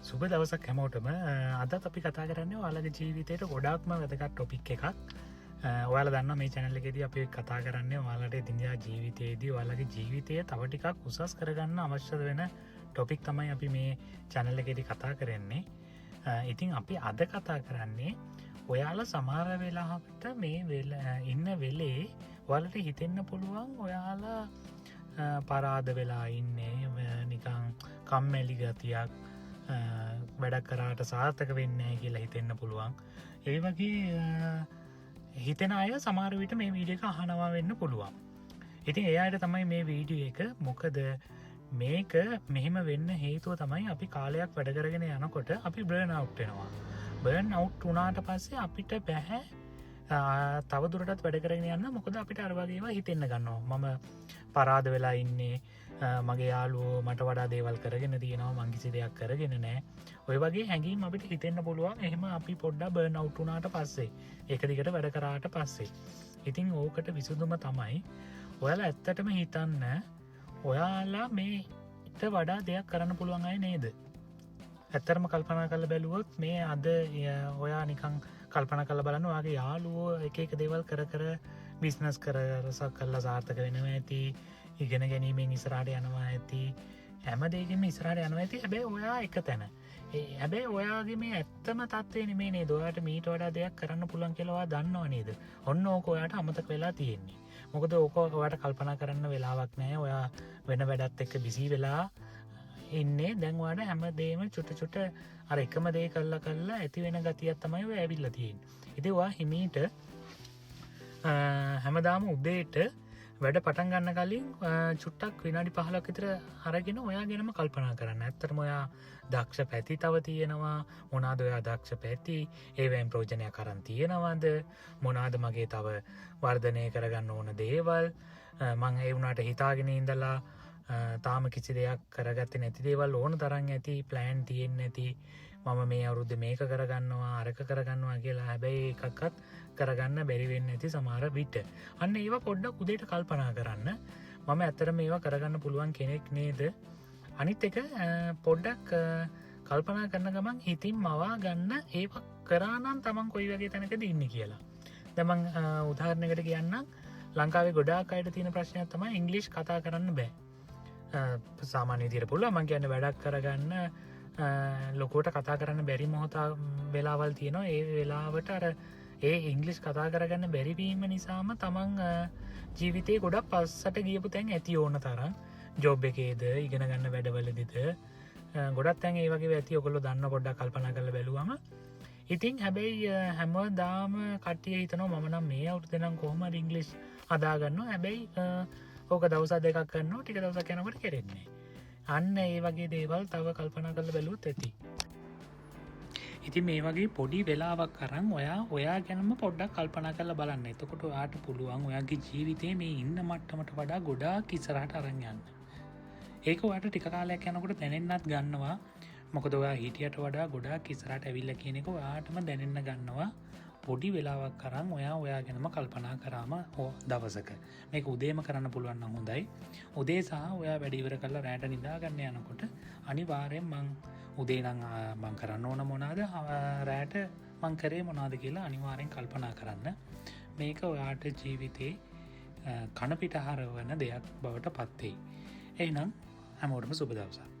සුබ දවසක් හැමෝටම අදත් අපි කතා කරන්නේ ඔයාලගේ ජීවිතයට ගොඩාක්ම වැදගත් ටොපික් එකක්. ඔයාලා දන්නවා මේ channel එකේදී අපි කතා කරන්නේ ඔයාලට එදිනදා ජීවිතයේදී ඔයාලගේ ජීවිතය තව ටිකක් උසස් කරගන්න අවශ්‍ය වෙන ටොපික් තමයි අපි මේ channel එකේදී කතා කරන්නේ. ඉතින් අපි අද කතා කරන්නේ ඔයාලා සමහර වෙලාවට මේ ඉන්න වෙලේ ඔයාලට හිතෙන්න පුළුවන් ඔයාලා පරාද වෙලා ඉන්නේ නිකන් කම්මැලි ගතියක් වැඩක් කරාට සාර්ථක වෙන්නේ කියලා හිතෙන්න පුළුවන්. ඒ වගේ හිතෙන අය සමහර විට මේ වීඩියෝ එක අහනවා වෙන්න පුළුවන්. ඉතින් එයාට තමයි මේ වීඩියෝ එක. මොකද මේක මෙහෙම වෙන්න හේතුව තමයි අපි කාලයක් වැඩ කරගෙන යනකොට අපි බර්න් අවුට් වෙනවා. බර්න් අවුට් වුණාට පස්සේ අපිට බැහැ තවදුරටත් වැඩ කරගෙන යන්න. මොකද අපිට අර වගේ ඒවා හිතෙන්න ගන්නවා. මම පරාද වෙලා ඉන්නේ, මගේ යාළුවෝ මට වඩා දේවල් කරගෙන තියෙනවා, මං කිසි දෙයක් කරගෙන නැහැ. ඔය වගේ හැඟීම් අපිට හිතෙන්න පුළුවන්. එහෙම අපි පොඩ්ඩක් බර්න් අවුට් වුණාට පස්සේ, එක දිගට වැඩ කරාට පස්සේ. ඉතින් ඕකට විසඳුම තමයි ඔයාලා ඇත්තටම හිතන්න ඔයාලා මේට වඩා දෙයක් කරන්න පුළුවන් අය නේද? ඇත්තටම කල්පනා කරලා බැලුවොත් මේ අද ඔයා නිකන් කල්පනා කරලා බලන්න ඔයාගේ යාළුවෝ එක එක දේවල් කර බිස්නස් කරලා සාර්ථක වෙනවා ඇති, ඉගෙන ගැනීමෙන් ඉස්සරහට යනවා ඇති, හැම දෙයකින්ම ඉස්සරහට යනවා ඇති. හැබැයි ඔයා එක තැන. හැබැයි ඔයාගේ මේ ඇත්තම තත්ත්වය නෙමෙයි නේද? ඔයාට මීට වඩා දෙයක් කරන්න පුළුවන් කියලා ඔයා දන්නව නේද? ඔන්න ඕක ඔයාට අමතක වෙලා තියෙන්නේ. මොකද ඕක ඔයාට කල්පනා කරන්න වෙලාවක් නැහැ. ඔයා වෙන වැඩත් එක්ක බිසි වෙලා ඉන්නේ. දැන් ඔයාට හැමදේම චුට අර එකම දේ කරලා ඇති වෙන ගතියක් තමයි ඔය ඇවිල්ලා තියෙන්නේ. ඉතින් ඔයා හිමීට හැමදාම උදේට වැඩ පටන් ගන්න කලින් චුට්ටක් විනාඩි 15ක් විතර අරගෙන ඔයා ගැනම කල්පනා කරන්න. ඇත්තටම ඔයා දක්ෂ පැති තව තියෙනවා. මොනවාද ඔයා දක්ෂ පැති? ඒවෙන් ප්‍රයෝජනයක් අරන් තියෙනවද? මොනවාද මගේ තව වර්ධනය කරගන්න ඕන දේවල්? මං ඒ වුණාට හිතාගෙන ඉඳලා තාම කිසි දෙයක් කරගත්තේ නැති දේවල් ඕන තරම් ඇති, ප්ලෑන් තියෙන්නේ නැති. මම මේ අවුරුද්දේ මේක කරගන්නවා, අරක කරගන්නවා කියලා. හැබැයි එකක්වත් කරගන්න බැරි වෙන්නේ නැති සමහර විට. අන්න ඒවා පොඩ්ඩක් උදේට කල්පනා කරන්න. මම ඇත්තටම මේවා කරගන්න පුළුවන් කෙනෙක් නේද? අනිත් එක පොඩ්ඩක් කල්පනා කරන ගමන් හිතින් මවා ගන්න ඒවා කරා නම් තමන් කොයි වගේ තැනකද ඉන්නේ කියලා. දැන් මං උදාහරණයකට කියන්නම්. ලංකාවේ ගොඩාක් අයට තියෙන ප්‍රශ්නයක් තමයි ඉංග්‍රීසි කතා කරන්න බෑ. සාමාන්‍ය විදිහට පුළුවන්. මං කියන්නේ වැඩක් කරගන්න ලොකුවට කතා කරන්න බැරි මොහොත වෙලාවල් තියෙනවා. ඒ වෙලාවට අර ඒ ඉංග්‍රීසි කතා කරගන්න බැරිවීම නිසාම තමන් ජීවිතේ ගොඩක් පස්සට ගියපු තැන් ඇති ඕන තරම්. ජොබ් එකේද, ඉගෙන ගන්න වැඩවලදීද ගොඩක් තැන් ඒ වගේ ඇති. ඔයගොල්ලෝ දන්න පොඩ්ඩක් කල්පනා කරලා බැලුවම. ඉතින් හැබැයි හැමදාම කට්ටිය හිතනවා මම නම් මේ අවුරුද්දේ නම් කොහොමද ඉංග්‍රීසි හදා ගන්නවා. හැබැයි ඕක දවස් දෙකක් කරනවා, ටික දවසක් යනකොට කෙරෙන්නේ. අන්න ඒ වගේ දේවල් තව කල්පනා කරලා බැලුවොත් ඇති. ඉතින් මේ වගේ පොඩි වෙලාවක් අරන් ඔයා ගැනම පොඩ්ඩක් කල්පනා කරලා බලන්න. එතකොට ඔයාට පුළුවන් ඔයාගේ ජීවිතේ මේ ඉන්න මට්ටමට වඩා ගොඩාක් ඉස්සරහට අරන් යන්න. ඒක ඔයාට ටික කාලයක් යනකොට දැනෙන්නත් ගන්නවා. මොකද ඔයා හිටියට වඩා ගොඩාක් ඉස්සරහට ඇවිල්ලා කියන එක ඔයාටම දැනෙන්න ගන්නවා. පොඩි වෙලාවක් අරන් ඔයා ගැනම කල්පනා කරාම දවසක මේක උදේම කරන්න පුළුවන් නම් හොඳයි. උදේ සහ ඔයා වැඩ ඉවර කරලා රැට නිදා ගන්න යනකොට අනිවාර්යෙන් මං උදේ නම් මං කරන්න ඕන මොනවාද, රැට මං කරේ මොනවාද කියලා අනිවාර්යෙන් කල්පනා කරන්න. මේක ඔයාට ජීවිතේ කන පිට හරවන දෙයක් බවට පත් වෙයි. එහෙනම් හැමෝටම සුබ දවසක්.